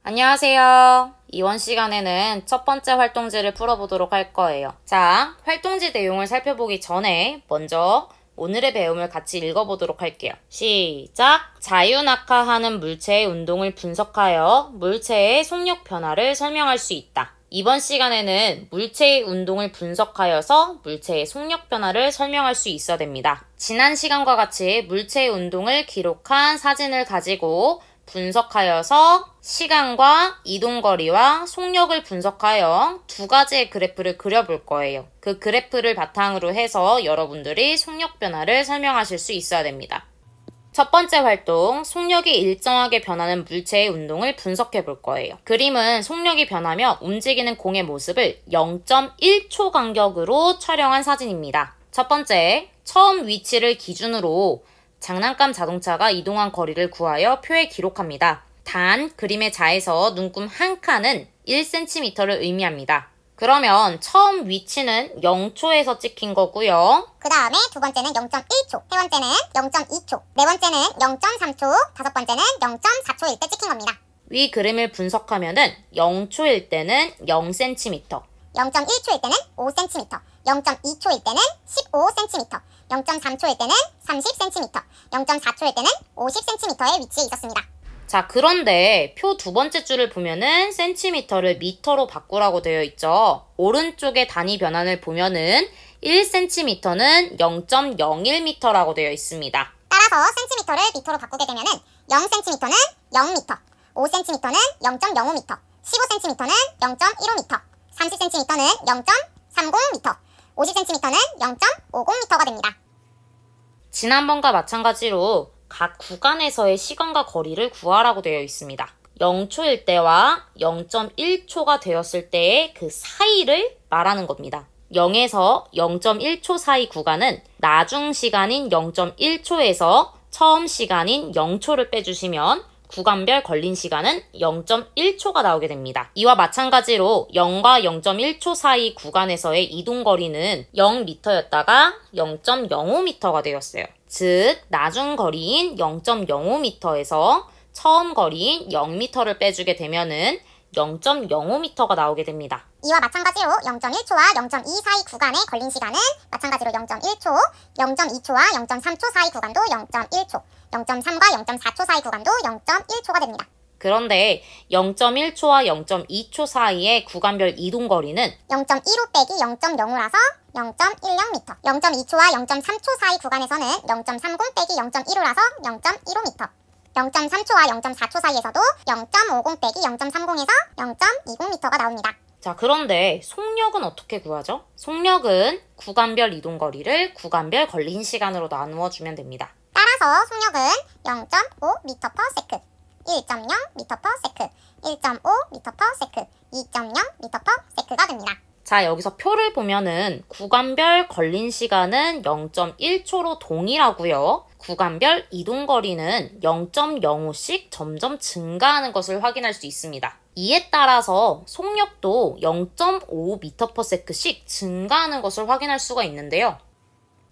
안녕하세요. 이번 시간에는 첫 번째 활동지를 풀어보도록 할 거예요. 자, 활동지 내용을 살펴보기 전에 먼저 오늘의 배움을 같이 읽어보도록 할게요. 시작! 자유낙하하는 물체의 운동을 분석하여 물체의 속력 변화를 설명할 수 있다. 이번 시간에는 물체의 운동을 분석하여서 물체의 속력 변화를 설명할 수 있어야 됩니다. 지난 시간과 같이 물체의 운동을 기록한 사진을 가지고 분석하여서 시간과 이동거리와 속력을 분석하여 두 가지의 그래프를 그려볼 거예요. 그 그래프를 바탕으로 해서 여러분들이 속력 변화를 설명하실 수 있어야 됩니다. 첫 번째 활동, 속력이 일정하게 변하는 물체의 운동을 분석해 볼 거예요. 그림은 속력이 변하며 움직이는 공의 모습을 0.1초 간격으로 촬영한 사진입니다. 첫 번째, 처음 위치를 기준으로 장난감 자동차가 이동한 거리를 구하여 표에 기록합니다. 단, 그림의 자에서 눈금 한 칸은 1cm를 의미합니다. 그러면 처음 위치는 0초에서 찍힌 거고요. 그 다음에 두 번째는 0.1초, 세 번째는 0.2초, 네 번째는 0.3초, 다섯 번째는 0.4초일 때 찍힌 겁니다. 위 그림을 분석하면은 0초일 때는 0cm, 0.1초일 때는 5cm, 0.2초일 때는 15cm, 0.3초일 때는 30cm, 0.4초일 때는 50cm의 위치에 있었습니다. 자, 그런데 표 두 번째 줄을 보면은 센티미터를 미터로 바꾸라고 되어 있죠. 오른쪽의 단위 변환을 보면은 1cm는 0.01m라고 되어 있습니다. 따라서 센티미터를 미터로 바꾸게 되면은 0cm는 0m, 5cm는 0.05m, 15cm는 0.15m, 30cm는 0.30m, 50cm는 0.50m가 됩니다. 지난번과 마찬가지로 각 구간에서의 시간과 거리를 구하라고 되어 있습니다. 0초일 때와 0.1초가 되었을 때의 그 사이를 말하는 겁니다. 0에서 0.1초 사이 구간은 나중 시간인 0.1초에서 처음 시간인 0초를 빼주시면 구간별 걸린 시간은 0.1초가 나오게 됩니다. 이와 마찬가지로 0과 0.1초 사이 구간에서의 이동거리는 0m였다가 0.05m가 되었어요. 즉, 나중 거리인 0.05m에서 처음 거리인 0m를 빼주게 되면은 0.05m가 나오게 됩니다. 이와 마찬가지로 0.1초와 0.2 사이 구간에 걸린 시간은 마찬가지로 0.1초, 0.2초와 0.3초 사이 구간도 0.1초, 0.3과 0.4초 사이 구간도 0.1초가 됩니다. 그런데 0.1초와 0.2초 사이의 구간별 이동거리는 0.15 빼기 0.05라서 0.10m, 0.2초와 0.3초 사이 구간에서는 0.30 빼기 0.15라서 0.15m, 0.3초와 0.4초 사이에서도 0.50 빼기 0.30에서 0.20m가 나옵니다. 자, 그런데 속력은 어떻게 구하죠? 속력은 구간별 이동거리를 구간별 걸린 시간으로 나누어 주면 됩니다. 따라서 속력은 0.5m/s, 1.0m/s, 1.5m/s, 2.0m/s가 됩니다. 자, 여기서 표를 보면은 구간별 걸린 시간은 0.1초로 동일하고요. 구간별 이동거리는 0.05씩 점점 증가하는 것을 확인할 수 있습니다. 이에 따라서 속력도 0.5m/s씩 증가하는 것을 확인할 수가 있는데요.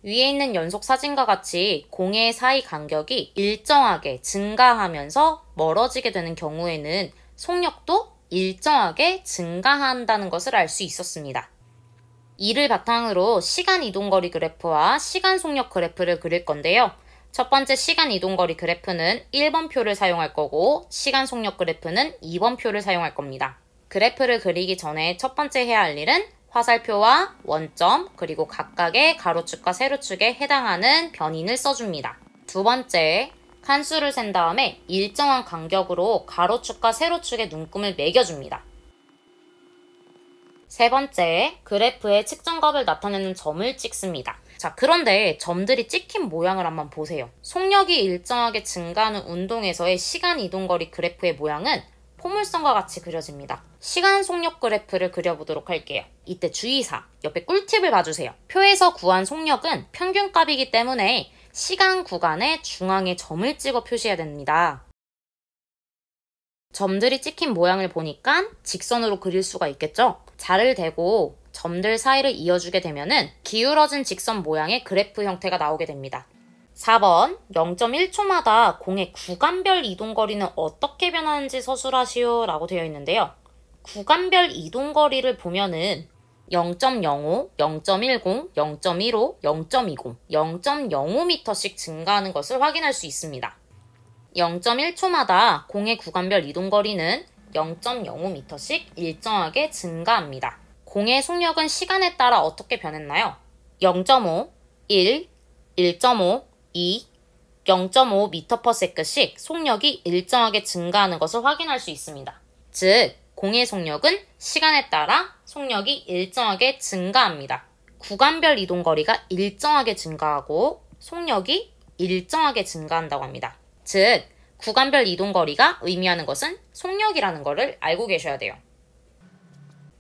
위에 있는 연속 사진과 같이 공의 사이 간격이 일정하게 증가하면서 멀어지게 되는 경우에는 속력도 일정하게 증가한다는 것을 알 수 있었습니다. 이를 바탕으로 시간 이동거리 그래프와 시간 속력 그래프를 그릴 건데요. 첫 번째 시간 이동거리 그래프는 1번 표를 사용할 거고 시간 속력 그래프는 2번 표를 사용할 겁니다. 그래프를 그리기 전에 첫 번째 해야 할 일은 화살표와 원점 그리고 각각의 가로축과 세로축에 해당하는 변인을 써줍니다. 두 번째, 칸수를 센 다음에 일정한 간격으로 가로축과 세로축에 눈금을 매겨줍니다. 세 번째, 그래프의 측정값을 나타내는 점을 찍습니다. 자, 그런데 점들이 찍힌 모양을 한번 보세요. 속력이 일정하게 증가하는 운동에서의 시간 이동거리 그래프의 모양은 포물선과 같이 그려집니다. 시간 속력 그래프를 그려보도록 할게요. 이때 주의사항, 옆에 꿀팁을 봐주세요. 표에서 구한 속력은 평균값이기 때문에 시간 구간의 중앙에 점을 찍어 표시해야 됩니다. 점들이 찍힌 모양을 보니까 직선으로 그릴 수가 있겠죠? 자를 대고 점들 사이를 이어주게 되면은 기울어진 직선 모양의 그래프 형태가 나오게 됩니다. 4번 0.1초마다 공의 구간별 이동거리는 어떻게 변하는지 서술하시오 라고 되어 있는데요. 구간별 이동거리를 보면은 0.05, 0.10, 0.15, 0.20, 0.05m씩 증가하는 것을 확인할 수 있습니다. 0.1초마다 공의 구간별 이동거리는 0.05m씩 일정하게 증가합니다. 공의 속력은 시간에 따라 어떻게 변했나요? 0.5, 1, 1.5, 2, 0.5m/s씩 속력이 일정하게 증가하는 것을 확인할 수 있습니다. 즉, 공의 속력은 시간에 따라 속력이 일정하게 증가합니다. 구간별 이동거리가 일정하게 증가하고 속력이 일정하게 증가한다고 합니다. 즉, 구간별 이동거리가 의미하는 것은 속력이라는 것을 알고 계셔야 돼요.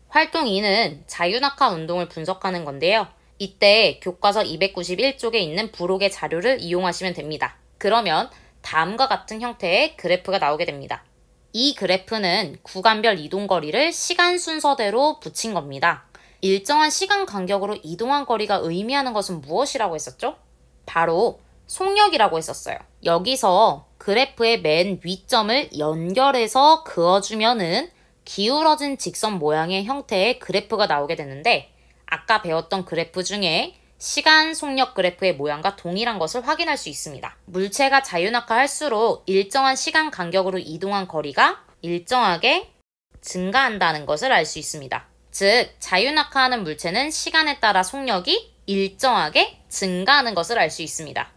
활동 2는 자유낙하 운동을 분석하는 건데요. 이때 교과서 291쪽에 있는 부록의 자료를 이용하시면 됩니다. 그러면 다음과 같은 형태의 그래프가 나오게 됩니다. 이 그래프는 구간별 이동거리를 시간 순서대로 붙인 겁니다. 일정한 시간 간격으로 이동한 거리가 의미하는 것은 무엇이라고 했었죠? 바로 속력이라고 했었어요. 여기서 그래프의 맨 위점을 연결해서 그어주면은 기울어진 직선 모양의 형태의 그래프가 나오게 되는데 아까 배웠던 그래프 중에 시간 속력 그래프의 모양과 동일한 것을 확인할 수 있습니다. 물체가 자유낙하할수록 일정한 시간 간격으로 이동한 거리가 일정하게 증가한다는 것을 알 수 있습니다. 즉, 자유낙하하는 물체는 시간에 따라 속력이 일정하게 증가하는 것을 알 수 있습니다.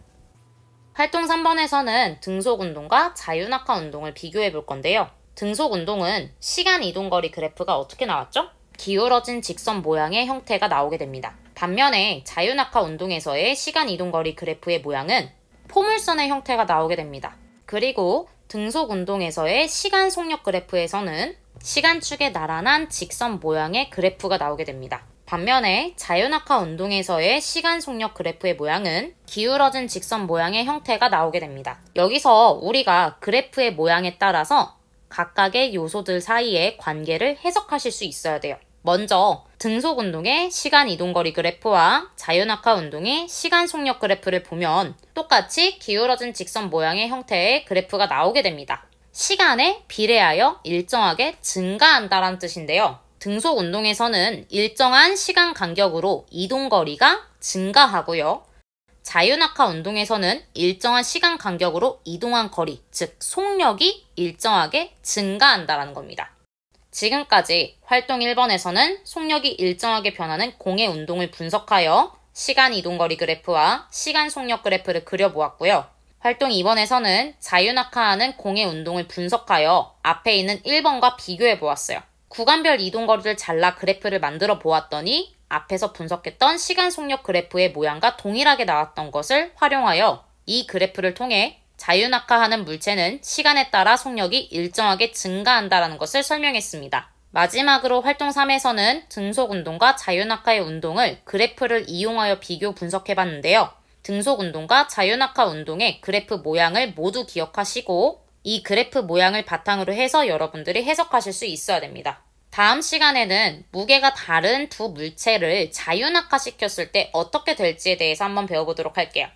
활동 3번에서는 등속운동과 자유낙하 운동을 비교해 볼 건데요. 등속운동은 시간 이동거리 그래프가 어떻게 나왔죠? 기울어진 직선 모양의 형태가 나오게 됩니다. 반면에 자유낙하 운동에서의 시간 이동거리 그래프의 모양은 포물선의 형태가 나오게 됩니다. 그리고 등속 운동에서의 시간 속력 그래프에서는 시간축에 나란한 직선 모양의 그래프가 나오게 됩니다. 반면에 자유낙하 운동에서의 시간 속력 그래프의 모양은 기울어진 직선 모양의 형태가 나오게 됩니다. 여기서 우리가 그래프의 모양에 따라서 각각의 요소들 사이의 관계를 해석하실 수 있어야 돼요. 먼저 등속 운동의 시간 이동거리 그래프와 자유낙하 운동의 시간 속력 그래프를 보면 똑같이 기울어진 직선 모양의 형태의 그래프가 나오게 됩니다. 시간에 비례하여 일정하게 증가한다는 뜻인데요. 등속 운동에서는 일정한 시간 간격으로 이동거리가 증가하고요. 자유낙하 운동에서는 일정한 시간 간격으로 이동한 거리, 즉 속력이 일정하게 증가한다는 겁니다. 지금까지 활동 1번에서는 속력이 일정하게 변하는 공의 운동을 분석하여 시간 이동거리 그래프와 시간 속력 그래프를 그려보았고요. 활동 2번에서는 자유낙하하는 공의 운동을 분석하여 앞에 있는 1번과 비교해보았어요. 구간별 이동거리를 잘라 그래프를 만들어 보았더니 앞에서 분석했던 시간 속력 그래프의 모양과 동일하게 나왔던 것을 활용하여 이 그래프를 통해 자유낙하하는 물체는 시간에 따라 속력이 일정하게 증가한다는 것을 설명했습니다. 마지막으로 활동 3에서는 등속 운동과 자유낙하의 운동을 그래프를 이용하여 비교 분석해봤는데요. 등속 운동과 자유낙하 운동의 그래프 모양을 모두 기억하시고 이 그래프 모양을 바탕으로 해서 여러분들이 해석하실 수 있어야 됩니다. 다음 시간에는 무게가 다른 두 물체를 자유낙하시켰을 때 어떻게 될지에 대해서 한번 배워보도록 할게요.